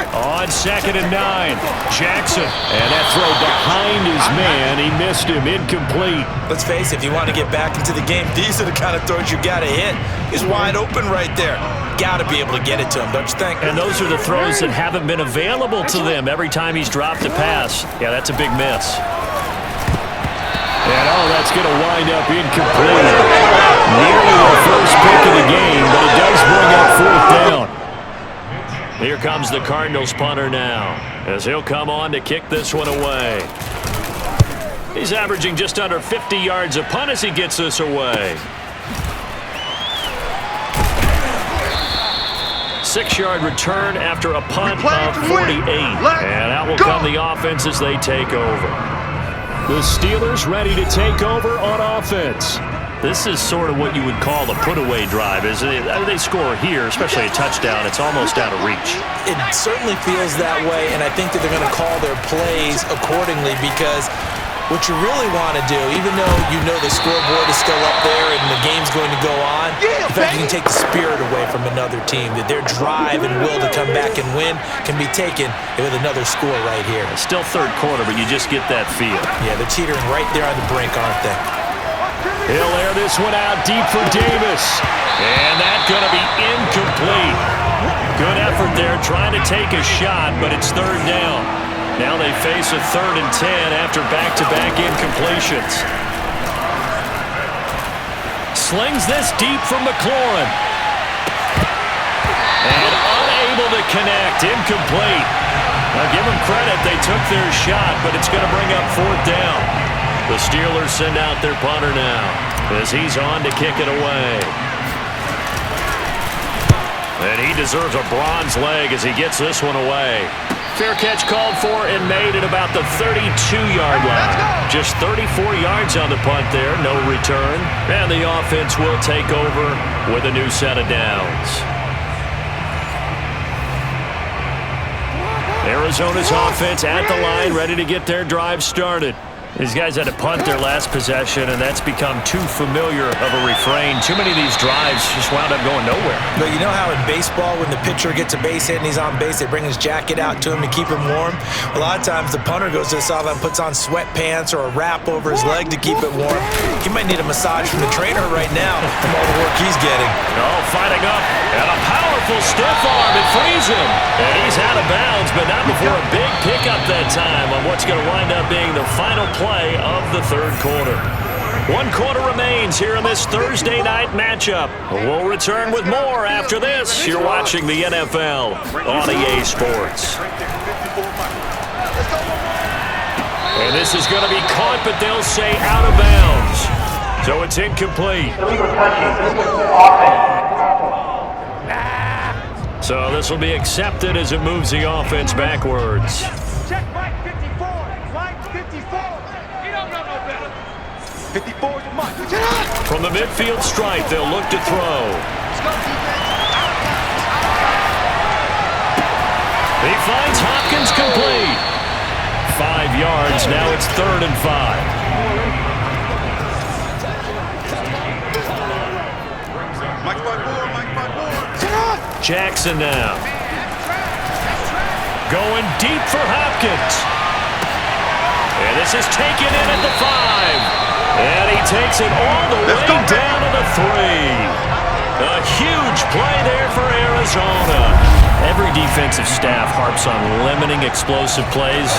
On 2nd and 9, Jackson. And that throw behind his man. He missed him. Incomplete. Let's face it, if you want to get back into the game, these are the kind of throws you got to hit. He's wide open right there. Got to be able to get it to him, don't you think? And those are the throws that haven't been available to them every time he's dropped a pass. Yeah, that's a big miss. And, that's going to wind up incomplete. Nearly the first pick of the game, but it does bring up 4th down. Here comes the Cardinals punter now, as he'll come on to kick this one away. He's averaging just under 50 yards a punt as he gets this away. 6-yard return after a punt of 48. And out will come the offense as they take over. The Steelers ready to take over on offense. This is sort of what you would call a put-away drive, isn't it? They score here, especially a touchdown. It's almost out of reach. It certainly feels that way, and I think that they're going to call their plays accordingly because what you really want to do, even though you know the scoreboard is still up there and the game's going to go on, in fact, you can take the spirit away from another team, that their drive and will to come back and win can be taken with another score right here. It's still 3rd quarter, but you just get that feel. Yeah, they're teetering right there on the brink, aren't they? He'll air this one out deep for Davis. And that's going to be incomplete. Good effort there trying to take a shot, but it's 3rd down. Now they face a 3rd and 10 after back-to-back incompletions. Slings this deep from McLaurin. And unable to connect. Incomplete. Now give them credit. They took their shot, but it's going to bring up 4th down. The Steelers send out their punter now as he's on to kick it away. And he deserves a bronze leg as he gets this one away. Fair catch called for and made at about the 32-yard line. Just 34 yards on the punt there, no return. And the offense will take over with a new set of downs. Arizona's offense at the line, ready to get their drive started. These guys had to punt their last possession, and that's become too familiar of a refrain. Too many of these drives just wound up going nowhere. But you know how in baseball, when the pitcher gets a base hit and he's on base, they bring his jacket out to him to keep him warm? A lot of times the punter goes to the sideline and puts on sweatpants or a wrap over his leg to keep it warm. He might need a massage from the trainer right now from all the work he's getting. Oh, fighting up, and a powerful stiff arm. It frees him. And he's out of bounds, but not before a big pickup that time on what's going to wind up being the final play of the 3rd quarter. 1 quarter remains here in this Thursday night matchup. We'll return with more after this. You're watching the NFL on EA Sports. And this is going to be caught, but they'll say out of bounds. So it's incomplete. So this will be accepted as it moves the offense backwards. Check right 54. Right 54. You don't know no better. 54 is Mike. From the midfield stripe, they'll look to throw. He finds Hopkins complete. 5 yards. Now it's 3rd and 5. Jackson now. Going deep for Hopkins. And this is taken in at the 5. And he takes it all the way down to the 3. A huge play there for Arizona. Every defensive staff harps on limiting explosive plays.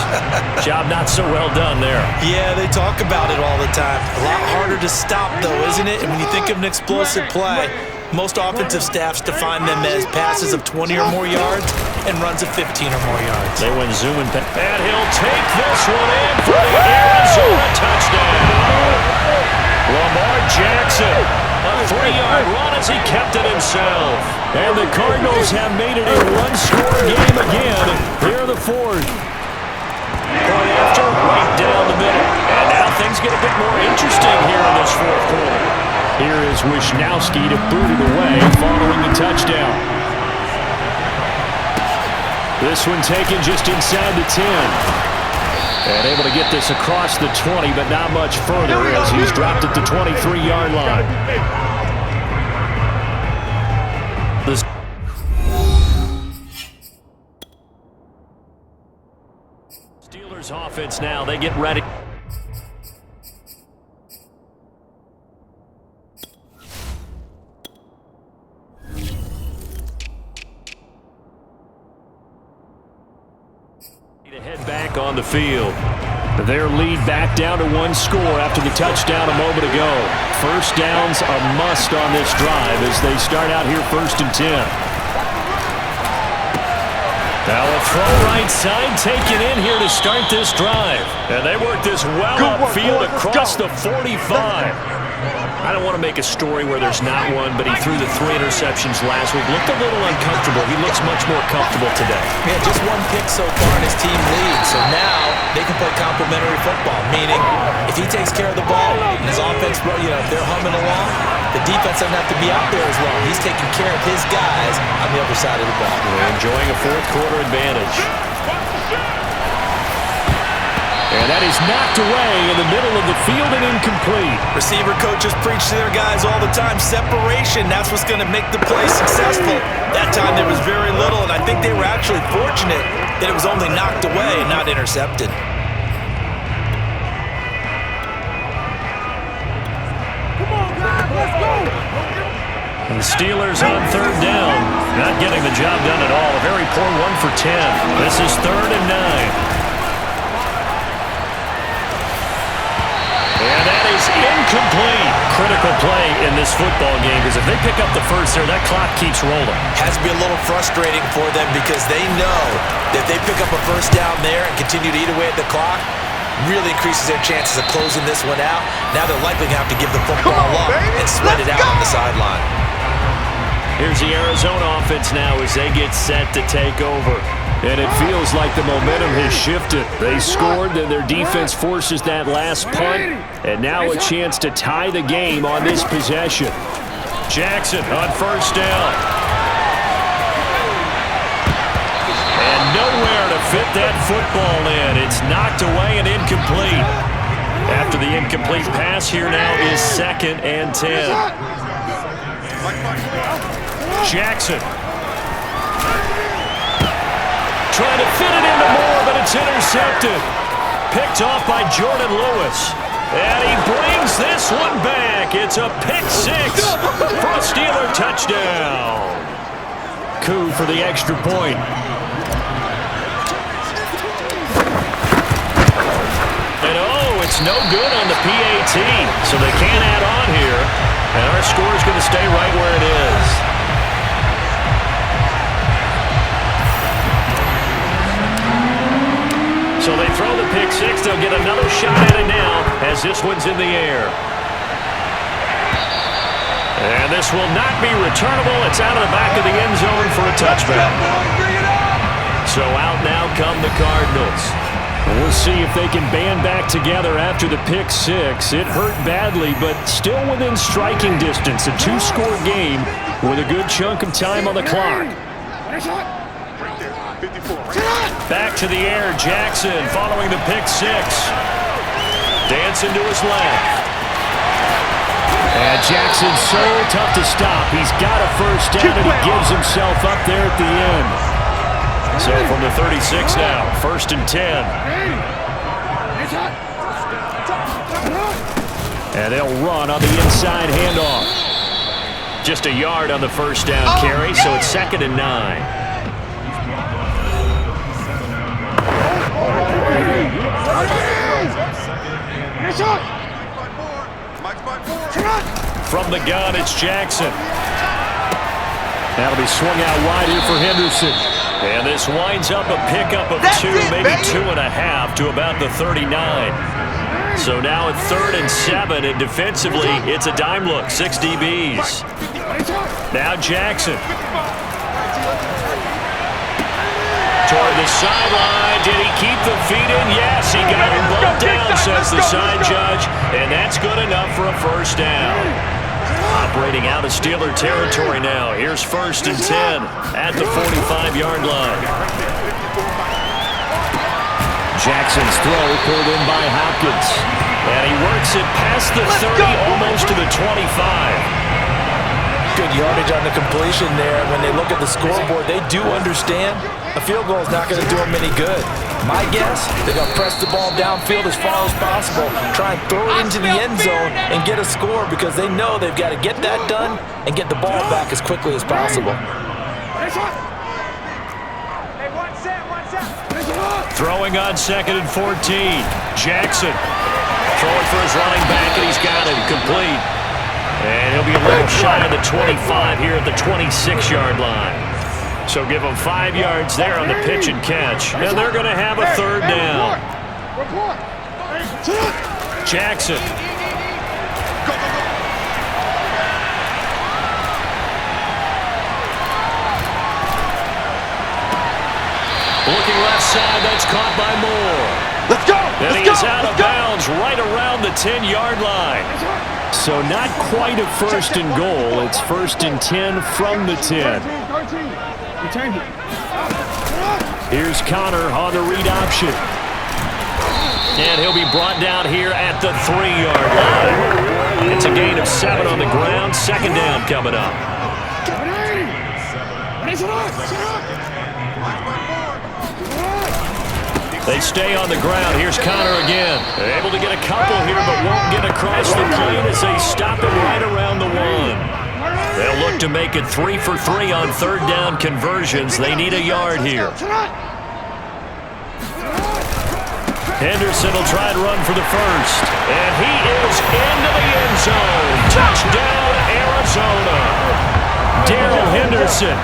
Job not so well done there. Yeah, they talk about it all the time. A lot harder to stop, though, isn't it? And when you think of an explosive play, most offensive staffs define them as passes of 20 or more yards and runs of 15 or more yards. They went zooming. And he'll take this one in for the Arizona touchdown. Lamar Jackson. A 3-yard run as he kept it himself. And the Cardinals have made it a one-score game again. Here are the 4th. Point after, right down the middle. And now things get a bit more interesting here in this 4th quarter. Here is Wisnowski to boot it away following the touchdown. This one taken just inside the 10. And able to get this across the 20, but not much further as he's dropped at the 23-yard line. The Steelers offense now, they get ready. To head back on the field. Their lead back down to 1 score after the touchdown a moment ago. First down's a must on this drive as they start out here 1st and 10. Now a throw right side taken in here to start this drive. And they work this well upfield across the 45. I don't want to make a story where there's not one, but he threw the 3 interceptions last week. Looked a little uncomfortable. He looks much more comfortable today. Yeah, just 1 pick so far and his team leads. So now they can play complementary football, meaning if he takes care of the ball and his offense, if they're humming along, the defense doesn't have to be out there as long. He's taking care of his guys on the other side of the ball. We're enjoying a 4th quarter advantage. And that is knocked away in the middle of the field and incomplete. Receiver coaches preach to their guys all the time. Separation, that's what's going to make the play successful. That time there was very little, and I think they were actually fortunate that it was only knocked away and not intercepted. Come on, guys, let's go! And the Steelers on 3rd down. Not getting the job done at all. A very poor 1 for 10. This is 3rd and 9. And that is incomplete. Critical play in this football game because if they pick up the first there, that clock keeps rolling. Has to be a little frustrating for them because they know that if they pick up a first down there and continue to eat away at the clock, really increases their chances of closing this one out. Now they're likely going to have to give the football up and sweat it out on the sideline. Here's the Arizona offense now as they get set to take over. And it feels like the momentum has shifted. They scored, then their defense forces that last punt. And now a chance to tie the game on this possession. Jackson on 1st down. And nowhere to fit that football in. It's knocked away and incomplete. After the incomplete pass, here now is 2nd and 10. Jackson. Trying to fit it into Moore, but it's intercepted. Picked off by Jordan Lewis. And he brings this one back. It's a pick 6 for a Steeler touchdown. Coup for the extra point. And it's no good on the PAT. So they can't add on here. And our score is going to stay right where it is. So they throw the pick 6. They'll get another shot at it now as this one's in the air. And this will not be returnable. It's out of the back of the end zone for a touchback. So out now come the Cardinals. We'll see if they can band back together after the pick 6. It hurt badly, but still within striking distance. A 2-score game with a good chunk of time on the clock. Back to the air, Jackson following the pick 6. Dancing to his left. And Jackson's so tough to stop. He's got a first down and he gives himself up there at the end. So from the 36 now, 1st and 10. And they'll run on the inside handoff. Just a yard on the first down carry, so it's 2nd and 9. From the gun, it's Jackson. That'll be swung out wide here for Henderson. And this winds up a pickup of 2, maybe 2.5 to about the 39. So now at 3rd and 7, and defensively, it's a dime look, 6 DBs. Now Jackson. Toward the sideline. Did he keep the feet in? Yes, he got them both down, says the side judge. And that's good enough for a first down. Operating out of Steeler territory now. Here's 1st and 10 at the 45-yard line. Jackson's throw pulled in by Hopkins. And he works it past the 30, almost to the 25. Good yardage on the completion there. When they look at the scoreboard, they do understand a field goal is not going to do them any good. My guess, they're going to press the ball downfield as far as possible, try and throw it into the end zone and get a score because they know they've got to get that done and get the ball back as quickly as possible. Throwing on 2nd and 14. Jackson throwing for his running back, and he's got it complete. And he'll be a little shy of the 25 here at the 26-yard line. So give them 5 yards there on the pitch and catch. And they're going to have a 3rd down. Jackson. Looking left side, that's caught by Moore. Let's go! And he is out of bounds right around the 10-yard line. So not quite a 1st and goal. It's 1st and 10 from the 10. Here's Connor on the read option. And he'll be brought down here at the 3-yard line. It's a gain of 7 on the ground. 2nd down coming up. They stay on the ground. Here's Connor again. Able to get a couple here, but won't get across the plane as they stop it right around the 1. They'll look to make it 3 for 3 on 3rd down conversions. They need a yard here. Henderson will try and run for the 1st. And he is into the end zone. Touchdown, Arizona. Darrell Henderson,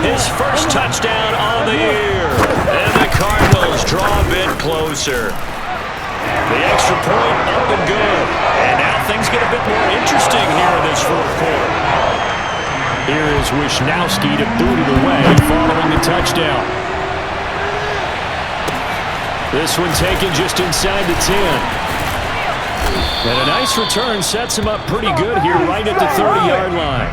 his 1st touchdown on the year. And the Cardinals draw a bit closer. The extra point up and good. And now things get a bit more interesting here in this 4th quarter. Here is Wisnowski to boot it away following the touchdown. This one taken just inside the 10. And a nice return sets him up pretty good here right at the 30-yard line.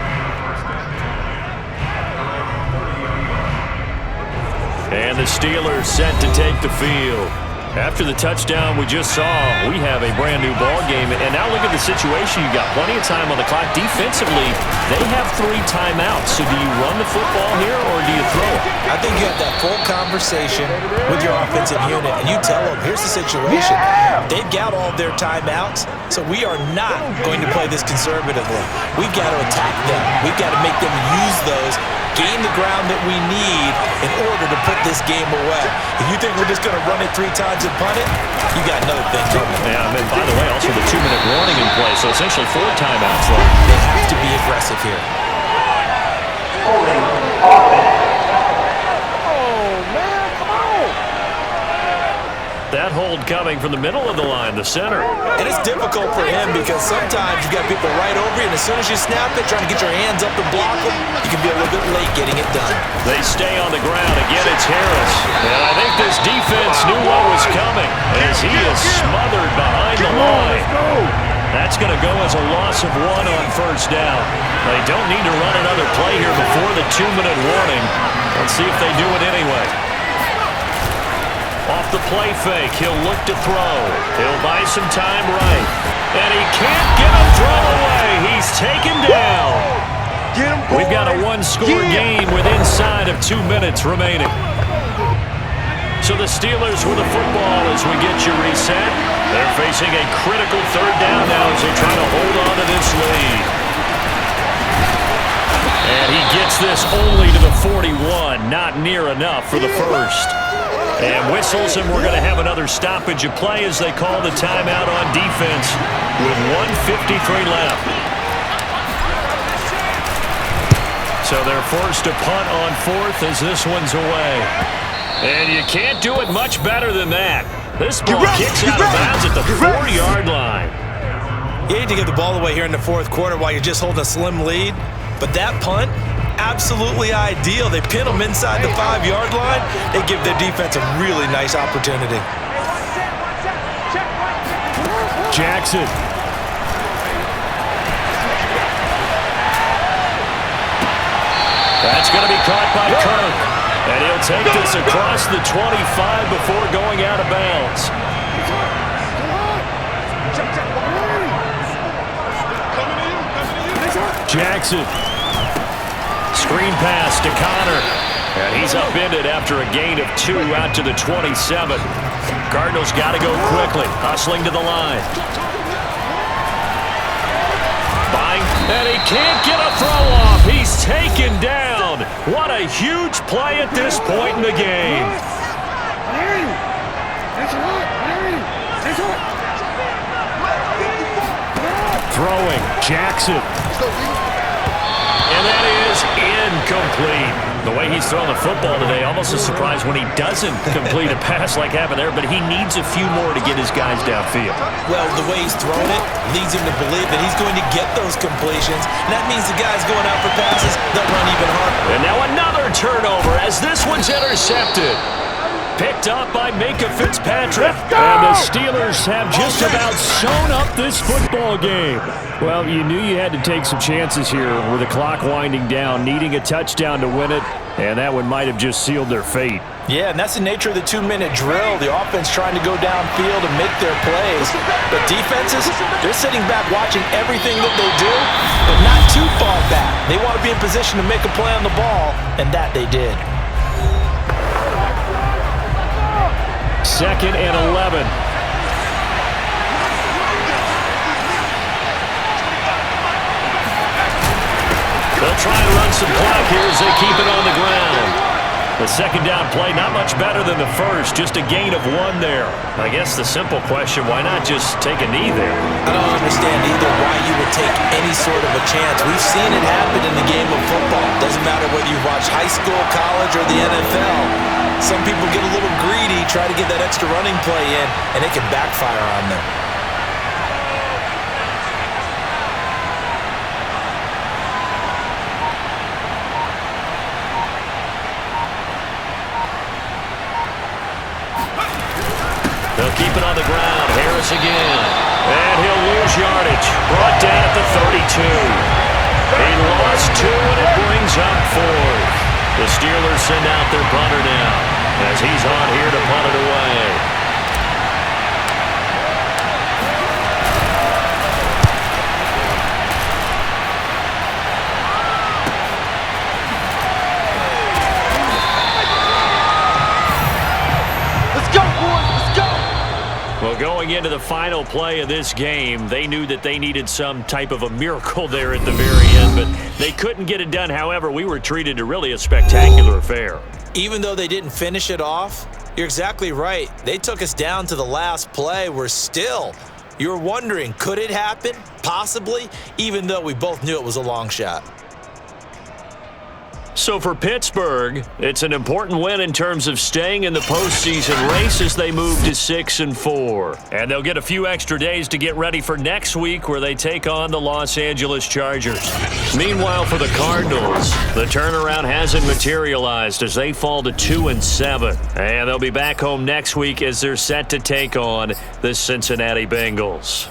And the Steelers set to take the field. After the touchdown we just saw, we have a brand-new ball game. And now look at the situation. You got plenty of time on the clock. Defensively, they have 3 timeouts. So do you run the football here or do you throw it? I think you have that full conversation with your offensive unit, and you tell them, here's the situation. They've got all of their timeouts, so we are not going to play this conservatively. We've got to attack them. We've got to make them use those, gain the ground that we need in order to put this game away. If you think we're just going to run it 3 times and punt it, you got another thing coming. Yeah, and by the way, also the 2-minute warning in play, so essentially 4 timeouts left. They have to be aggressive here. That hold coming from the middle of the line, the center. And it's difficult for him because sometimes you got people right over you, and as soon as you snap it, trying to get your hands up and block them, you can be a little bit late getting it done. They stay on the ground. Again, it's Harris. And I think this defense knew what was coming as he is smothered behind the line. That's going to go as a loss of 1 on 1st down. They don't need to run another play here before the 2-minute warning. Let's see if they do it anyway. Off the play fake, he'll look to throw. He'll buy some time right. And he can't get a throw away. He's taken down. We've got a 1-score game with inside of 2 minutes remaining. So the Steelers with the football as we get you reset. They're facing a critical 3rd down now as they try to hold on to this lead. And he gets this only to the 41. Not near enough for the 1st. And whistles, and we're going to have another stoppage of play as they call the timeout on defense with 1:53 left. So they're forced to punt on 4th as this one's away. And you can't do it much better than that. This ball kicks out of bounds at the 4-yard line. You hate to give the ball away here in the 4th quarter while you're just holding a slim lead, but that punt, absolutely ideal. They pin them inside the 5-yard line. They give their defense a really nice opportunity. Jackson. That's going to be caught by Kirk. And he'll take this across the 25 before going out of bounds. Jackson. Screen pass to Connor. And he's upended after a gain of 2 out to the 27. Cardinals got to go quickly, hustling to the line. Buying, and he can't get a throw off. He's taken down. What a huge play at this point in the game. Throwing, Jackson. And that is incomplete. The way he's throwing the football today, almost a surprise when he doesn't complete a pass like happened there, but he needs a few more to get his guys downfield. Well, the way he's throwing it leads him to believe that he's going to get those completions. And that means the guys going out for passes, they'll run even harder. And now another turnover as this one's intercepted. Picked up by Minka Fitzpatrick. And the Steelers have just about sewn up this football game. Well, you knew you had to take some chances here with the clock winding down, needing a touchdown to win it, and that one might have just sealed their fate. Yeah, and that's the nature of the 2-minute drill. The offense trying to go downfield and make their plays. But defenses, they're sitting back watching everything that they do, but not too far back. They want to be in position to make a play on the ball, and that they did. 2nd and 11. They'll try and run some clock here as they keep it on the ground. The second down play, not much better than the first, just a gain of 1 there. I guess the simple question, why not just take a knee there? I don't understand either why you would take any sort of a chance. We've seen it happen in the game of football. Doesn't matter whether you watch high school, college, or the NFL. Some people get a little greedy, try to get that extra running play in, and it can backfire on them. They'll keep it on the ground. Harris again. And he'll lose yardage. Brought down at the 32. He lost 2, and it brings up 4. The Steelers send out their punter now as he's on here to punt it away. Well, going into the final play of this game, they knew that they needed some type of a miracle there at the very end, but they couldn't get it done. However, we were treated to really a spectacular affair. Even though they didn't finish it off, you're exactly right. They took us down to the last play. You were wondering, could it happen? Possibly, even though we both knew it was a long shot. So for Pittsburgh, it's an important win in terms of staying in the postseason race as they move to 6-4. And they'll get a few extra days to get ready for next week where they take on the Los Angeles Chargers. Meanwhile, for the Cardinals, the turnaround hasn't materialized as they fall to 2-7. And they'll be back home next week as they're set to take on the Cincinnati Bengals.